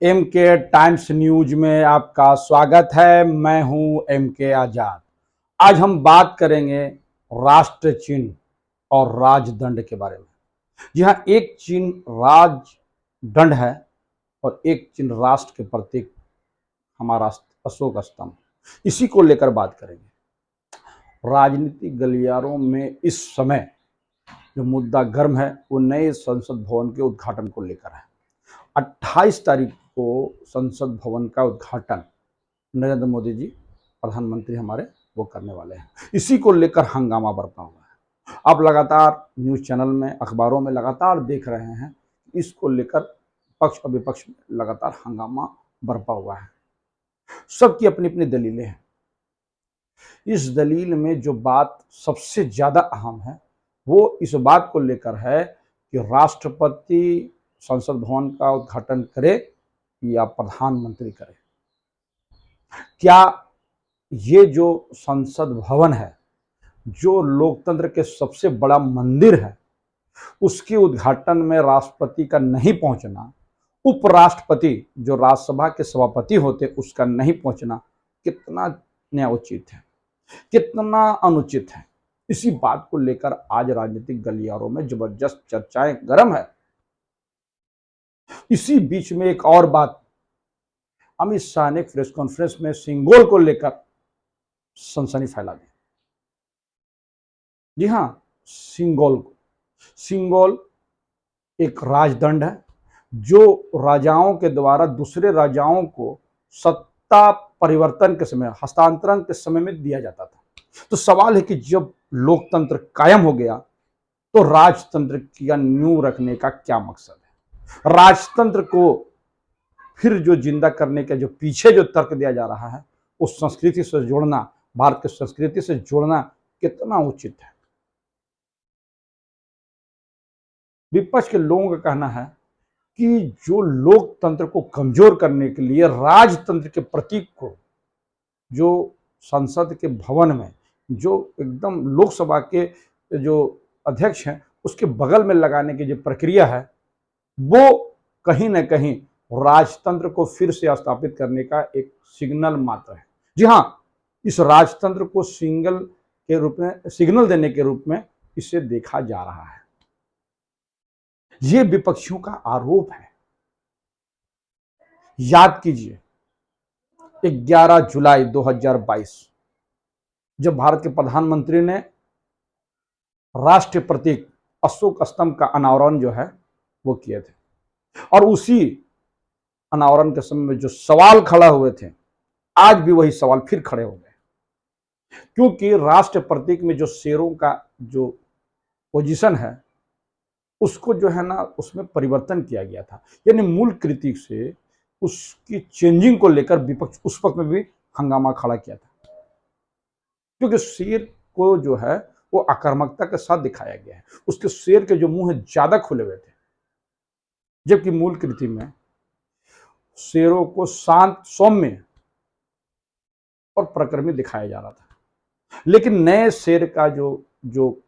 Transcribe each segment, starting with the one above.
M के times news में आपका स्वागत है। मैं हूं एम के आजाद। आज हम बात करेंगे राष्ट्र चिन्ह और राजदंड के बारे में। जी हाँ, एक चिन्ह राजदंड है और एक चिन्ह राष्ट्र के प्रतीक हमारा अशोक स्तंभ। इसी को लेकर बात करेंगे। राजनीतिक गलियारों में इस समय जो मुद्दा गर्म है वो नए संसद भवन के उद्घाटन को लेकर है। 28 तारीख को संसद भवन का उद्घाटन नरेंद्र मोदी जी प्रधानमंत्री हमारे वो करने वाले हैं। इसी को लेकर हंगामा बरपा हुआ है। आप लगातार न्यूज़ चैनल में, अखबारों में लगातार देख रहे हैं, इसको लेकर पक्ष और विपक्ष में लगातार हंगामा बरपा हुआ है। सबकी अपनी अपनी दलीलें हैं। इस दलील में जो बात सबसे ज्यादा अहम है वो इस बात को लेकर है कि राष्ट्रपति संसद भवन का उद्घाटन करे या प्रधानमंत्री करे। क्या ये जो संसद भवन है, जो लोकतंत्र के सबसे बड़ा मंदिर है, उसके उद्घाटन में राष्ट्रपति का नहीं पहुंचना, उपराष्ट्रपति जो राज्यसभा के सभापति होते उसका नहीं पहुंचना कितना न्यायोचित है, कितना अनुचित है। इसी बात को लेकर आज राजनीतिक गलियारों में जबरदस्त चर्चाएं गर्म है। इसी बीच में एक और बात, अमित शाह ने प्रेस कॉन्फ्रेंस में सिंगोल को लेकर सनसनी फैला दी। जी हां, सिंगोल एक राजदंड है जो राजाओं के द्वारा दूसरे राजाओं को सत्ता परिवर्तन के समय, हस्तांतरण के समय में दिया जाता था। तो सवाल है कि जब लोकतंत्र कायम हो गया तो राजतंत्र का नींव रखने का क्या मकसद है? राजतंत्र को फिर जो जिंदा करने के जो पीछे जो तर्क दिया जा रहा है, उस संस्कृति से जोड़ना, भारत की संस्कृति से जोड़ना कितना उचित है? विपक्ष के लोगों का कहना है कि जो लोकतंत्र को कमजोर करने के लिए राजतंत्र के प्रतीक को जो संसद के भवन में, जो एकदम लोकसभा के जो अध्यक्ष हैं उसके बगल में लगाने की जो प्रक्रिया है, वो कहीं ना कहीं राजतंत्र को फिर से स्थापित करने का एक सिग्नल मात्र है। जी हां, इस राजतंत्र को सिग्नल देने के रूप में इसे देखा जा रहा है। ये विपक्षियों का आरोप है। याद कीजिए 11 जुलाई 2022 जब भारत के प्रधानमंत्री ने राष्ट्रीय प्रतीक अशोक स्तंभ का अनावरण जो है वो किए थे, और उसी अनावरण के समय में जो सवाल खड़ा हुए थे, आज भी वही सवाल फिर खड़े हो गए। क्योंकि राष्ट्रीय प्रतीक में जो शेरों का जो पोजीशन है उसको जो है ना, उसमें परिवर्तन किया गया था। यानी मूल कृति से उसकी चेंजिंग को लेकर विपक्ष उस वक्त में भी हंगामा खड़ा किया था, क्योंकि शेर को जो है वो आक्रामकता के साथ दिखाया गया है। उसके शेर के जो मुंह है ज्यादा खुले हुए थे, जबकि मूल कृति में शेरों को शांत, सौम्य और प्रकृति दिखाया जा रहा था। लेकिन नए शेर का जो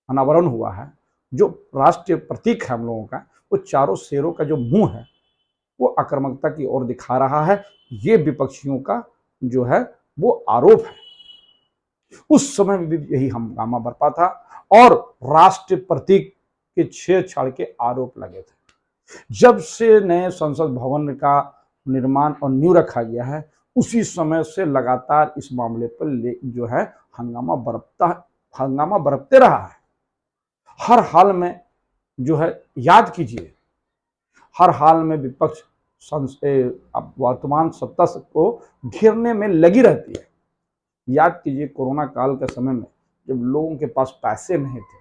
अनावरण हुआ है, जो राष्ट्रीय प्रतीक है हम लोगों का, वो चारों शेरों का जो मुंह है वो आक्रामकता की ओर दिखा रहा है। ये विपक्षियों का जो है वो आरोप है। उस समय में भी यही हंगामा बरपा था और राष्ट्रीय प्रतीक के छेड़छाड़ के आरोप लगे थे। जब से नए संसद भवन का निर्माण और नींव रखा गया है, उसी समय से लगातार इस मामले पर जो है हंगामा बरपते रहा है। हर हाल में जो है, याद कीजिए, हर हाल में विपक्ष वर्तमान सत्ता को घेरने में लगी रहती है। याद कीजिए कोरोना काल के समय में जब लोगों के पास पैसे नहीं थे,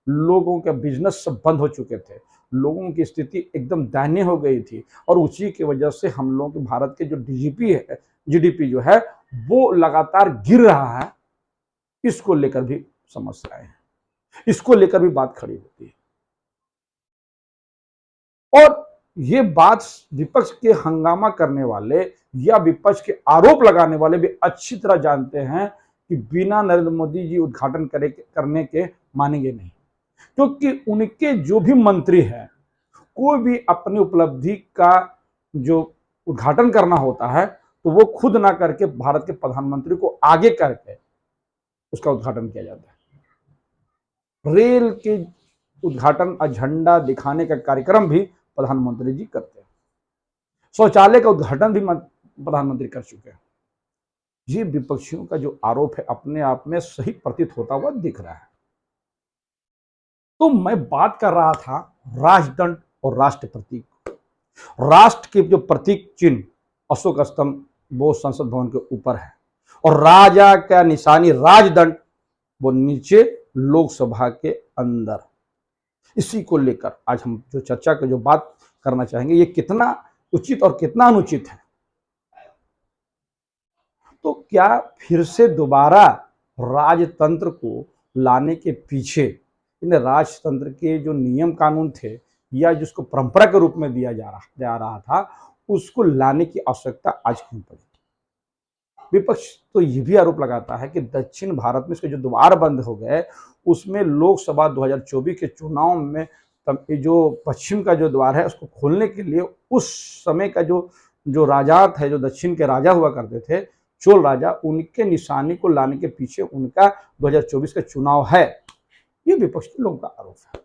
लोगों के बिजनेस सब बंद हो चुके थे, लोगों की स्थिति एकदम दयनीय हो गई थी, और उसी की वजह से हम लोगों के भारत के जो जीडीपी जो है वो लगातार गिर रहा है। इसको लेकर भी समस्याएं हैं, इसको लेकर भी बात खड़ी होती है। और ये बात विपक्ष के हंगामा करने वाले या विपक्ष के आरोप लगाने वाले भी अच्छी तरह जानते हैं कि बिना नरेंद्र मोदी जी उद्घाटन करने के मानेंगे नहीं, क्योंकि उनके जो भी मंत्री हैं, कोई भी अपनी उपलब्धि का जो उद्घाटन करना होता है तो वो खुद ना करके भारत के प्रधानमंत्री को आगे करके उसका उद्घाटन किया जाता है। रेल के उद्घाटन झंडा दिखाने का कार्यक्रम भी प्रधानमंत्री जी करते हैं। शौचालय का उद्घाटन भी प्रधानमंत्री कर चुके हैं। ये विपक्षियों का जो आरोप है अपने आप में सही प्रतीत होता हुआ दिख रहा है। तो मैं बात कर रहा था राजदंड और राष्ट्र प्रतीक। राष्ट्र के जो प्रतीक चिन्ह अशोक स्तंभ वो संसद भवन के ऊपर है और राजा का निशानी राजदंड वो नीचे लोकसभा के अंदर। इसी को लेकर आज हम जो चर्चा का जो बात करना चाहेंगे ये कितना उचित और कितना अनुचित है। तो क्या फिर से दोबारा राजतंत्र को लाने के पीछे इन राजतंत्र के जो नियम कानून थे या जिसको परंपरा के रूप में दिया जा रहा था उसको लाने की आवश्यकता आज क्यों पड़ी? विपक्ष तो ये भी आरोप लगाता है कि दक्षिण भारत में इसके जो द्वार बंद हो गए उसमें लोकसभा 2024 के चुनाव में जो पश्चिम का जो द्वार है उसको खोलने के लिए उस समय का जो राजा थे, जो दक्षिण के राजा हुआ करते थे, चोल राजा, उनके निशानी को लाने के पीछे उनका 2024 का चुनाव है। ये विपक्ष के लोगों का आरोप है।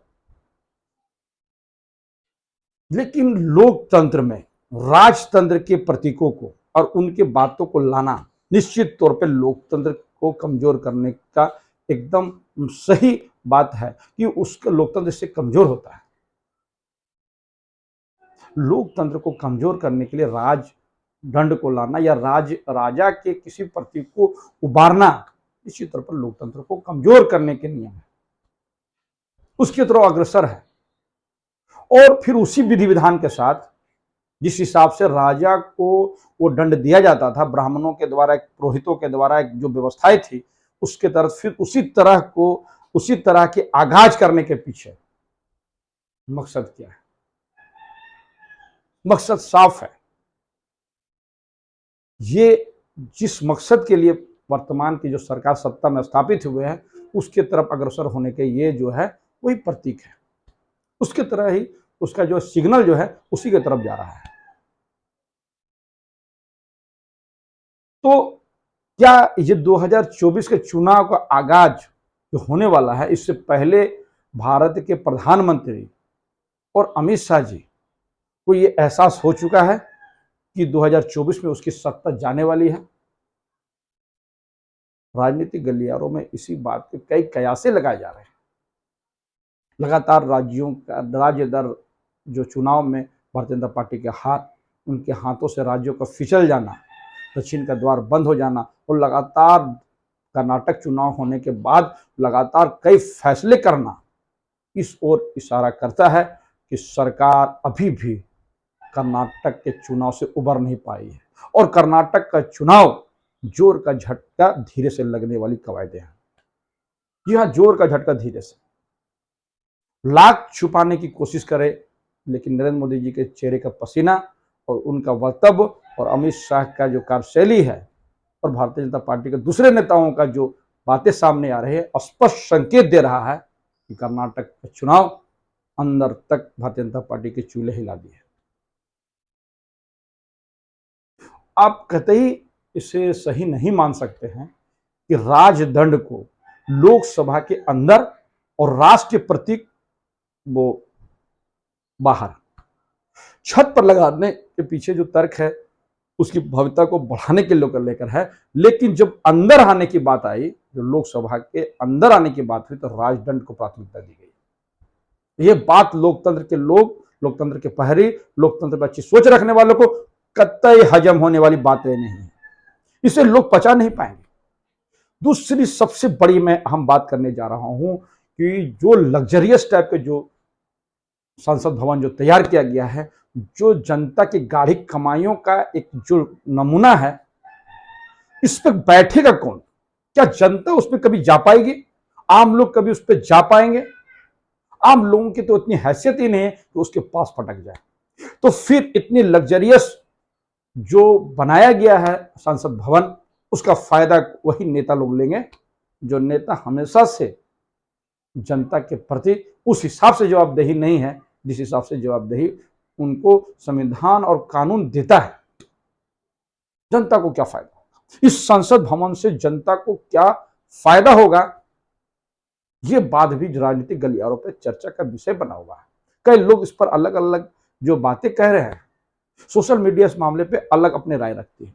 लेकिन लोकतंत्र में राजतंत्र के प्रतीकों को और उनके बातों को लाना निश्चित तौर पे लोकतंत्र को कमजोर करने का एकदम सही बात है कि उसका लोकतंत्र से कमजोर होता है। लोकतंत्र को कमजोर करने के लिए राजदंड को लाना या राजा के किसी प्रतीक को उबारना निश्चित तौर पर लोकतंत्र को कमजोर करने के नियम है, उसकी तरफ अग्रसर है। और फिर उसी विधि विधान के साथ जिस हिसाब से राजा को वो दंड दिया जाता था ब्राह्मणों के द्वारा, एक पुरोहितों के द्वारा, एक जो व्यवस्थाएं थी उसके तरफ फिर उसी तरह के आगाज करने के पीछे मकसद क्या है? मकसद साफ है। ये जिस मकसद के लिए वर्तमान की जो सरकार सत्ता में स्थापित हुए हैं उसके तरफ अग्रसर होने के ये जो है वही प्रतीक है। उसके तरह ही उसका जो सिग्नल जो है उसी की तरफ जा रहा है। तो क्या ये 2024 के चुनाव का आगाज जो होने वाला है इससे पहले भारत के प्रधानमंत्री और अमित शाह जी को ये एहसास हो चुका है कि 2024 में उसकी सत्ता जाने वाली है? राजनीतिक गलियारों में इसी बात के कई कयासे लगाए जा रहे हैं। लगातार राज्य दर जो चुनाव में भारतीय जनता पार्टी के उनके हाथों से राज्यों का फिसल जाना, दक्षिण का द्वार बंद हो जाना और लगातार कर्नाटक चुनाव होने के बाद लगातार कई फैसले करना इस ओर इशारा करता है कि सरकार अभी भी कर्नाटक के चुनाव से उबर नहीं पाई है और कर्नाटक का चुनाव जोर का झटका धीरे से लगने वाली कवायदे हैं। जी हाँ, जोर का झटका धीरे से। लाख छुपाने की कोशिश करे लेकिन नरेंद्र मोदी जी के चेहरे का पसीना और उनका वक्तव्य और अमित शाह का जो कार्यशैली है और भारतीय जनता पार्टी के दूसरे नेताओं का जो बातें सामने आ रही है स्पष्ट संकेत दे रहा है कि कर्नाटक का चुनाव अंदर तक भारतीय जनता पार्टी के चूल्हे हिला दिए। आप कतई इसे सही नहीं मान सकते हैं कि राजदंड को लोकसभा के अंदर और राष्ट्रीय प्रतीक वो बाहर छत पर लगाने के पीछे जो तर्क है उसकी भव्यता को बढ़ाने के लेकर है। लेकिन जब अंदर आने की बात आई, जो लोकसभा के अंदर आने की बात हुई तो राजदंड को प्राथमिकता दी गई। ये बात लोकतंत्र के पहरी, लोकतंत्र पर अच्छी सोच रखने वालों को कतई हजम होने वाली बातें नहीं है। इसे लोग पचा नहीं पाएंगे। दूसरी सबसे बड़ी मैं अहम बात करने जा रहा हूं कि जो लग्जरियस टाइप के जो संसद भवन जो तैयार किया गया है, जो जनता की गाढ़ी कमाइयों का एक जो नमूना है, इस पर बैठेगा कौन? क्या जनता उस पर कभी जा पाएगी? आम लोग कभी उस पर जा पाएंगे? आम लोगों की तो इतनी हैसियत ही नहीं है कि उसके पास पटक जाए। तो फिर इतनी लग्जरियस जो बनाया गया है संसद भवन, उसका फायदा वही नेता लोग लेंगे जो नेता हमेशा से जनता के प्रति उस हिसाब से जवाबदेही नहीं है जिस हिसाब से जवाबदेही उनको संविधान और कानून देता है, जनता को क्या फायदा होगा, इस संसद भवन से जनता को क्या फायदा होगा, ये बात भी राजनीतिक गलियारों पर चर्चा का विषय बना हुआ है। कई लोग इस पर अलग अलग जो बातें कह रहे हैं, सोशल मीडिया इस मामले पे अलग अपने राय रखती है।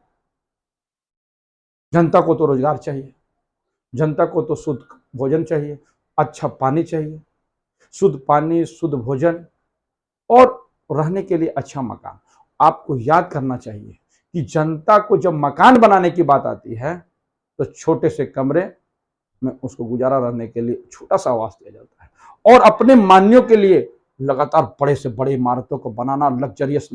जनता को तो रोजगार चाहिए, जनता को तो शुद्ध भोजन चाहिए, अच्छा पानी चाहिए, शुद्ध पानी, शुद्ध भोजन और रहने के लिए अच्छा मकान। आपको याद करना चाहिए कि जनता को जब मकान बनाने की बात आती है तो छोटे से कमरे में उसको गुजारा रहने के लिए छोटा सा आवास दिया जाता है, और अपने मान्यों के लिए लगातार बड़े से बड़े इमारतों को बनाना, लग्जरियस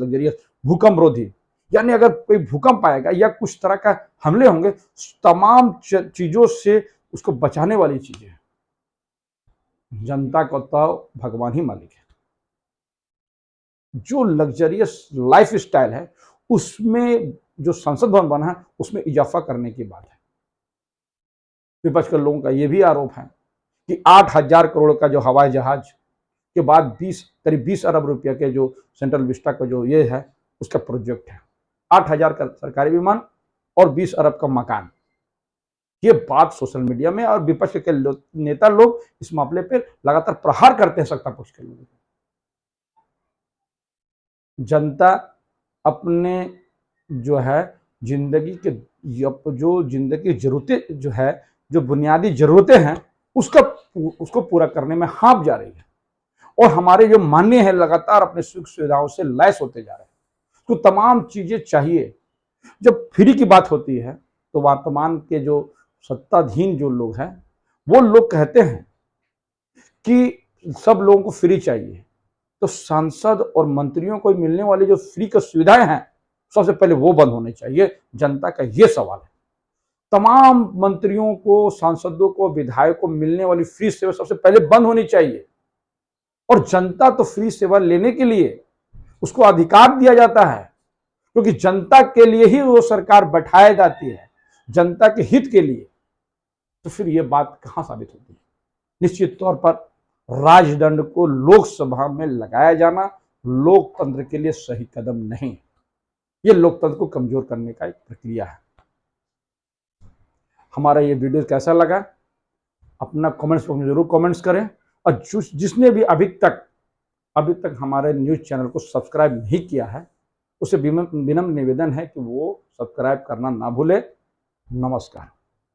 भूकंप रोधी, यानी अगर कोई भूकंप आएगा या कुछ तरह का हमले होंगे, तमाम चीजों से उसको बचाने वाली चीजें हैं। जनता को तो भगवान ही मालिक है। जो लग्जरियस लाइफ स्टाइल है उसमें जो संसद भवन बना है उसमें इजाफा करने की बात है। विपक्ष के लोगों का यह भी आरोप है कि 8,000 करोड़ का जो हवाई जहाज के बाद करीब 20 अरब रुपये के जो सेंट्रल विस्टा का जो ये है उसका प्रोजेक्ट है, 8,000 का सरकारी विमान और 20 अरब का मकान। ये बात सोशल मीडिया में और विपक्ष के नेता लोग इस मामले पर लगातार प्रहार करते हैं सत्ता पक्ष के लोगों। जनता अपने जो है जिंदगी के जो जिंदगी जरूरतें जो है, जो बुनियादी जरूरतें हैं उसको पूरा करने में हाँप जा रही है, और हमारे जो मान्य है लगातार अपने सुख सुविधाओं से लैस होते जा रहे हैं। तो तमाम चीजें चाहिए। जब फ्री की बात होती है तो वर्तमान के जो सत्ताधीन जो लोग हैं वो लोग कहते हैं कि सब लोगों को फ्री चाहिए, तो सांसद और मंत्रियों को मिलने वाली जो फ्री की सुविधाएं हैं सबसे पहले वो बंद होने चाहिए। जनता का ये सवाल है। तमाम मंत्रियों को, सांसदों को, विधायकों को मिलने वाली फ्री सेवा सबसे पहले बंद होनी चाहिए, और जनता तो फ्री सेवा लेने के लिए उसको अधिकार दिया जाता है, क्योंकि जनता के लिए ही वो सरकार बैठाई जाती है, जनता के हित के लिए। तो फिर ये बात कहां साबित होती है? निश्चित तौर पर राजदंड को लोकसभा में लगाया जाना लोकतंत्र के लिए सही कदम नहीं, ये लोकतंत्र को कमजोर करने का एक प्रक्रिया है। हमारा ये वीडियो कैसा लगा अपना कमेंट्स बॉक्स में जरूर कमेंट्स करें, और जिसने भी अभी तक हमारे न्यूज चैनल को सब्सक्राइब नहीं किया है उसे विनम्र निवेदन है कि वो सब्सक्राइब करना ना भूले। नमस्कार।